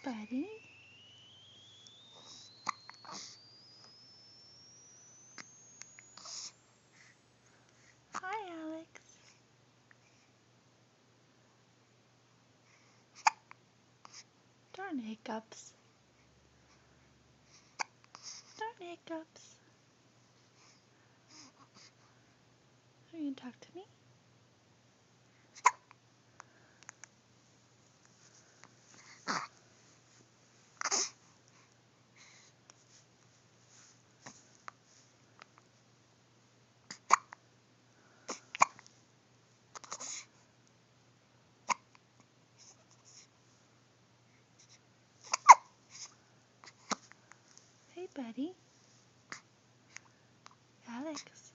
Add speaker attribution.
Speaker 1: buddy. Hi, Alex. Darn hiccups. Darn hiccups. Are you gonna talk to me? Hey, buddy. Alex.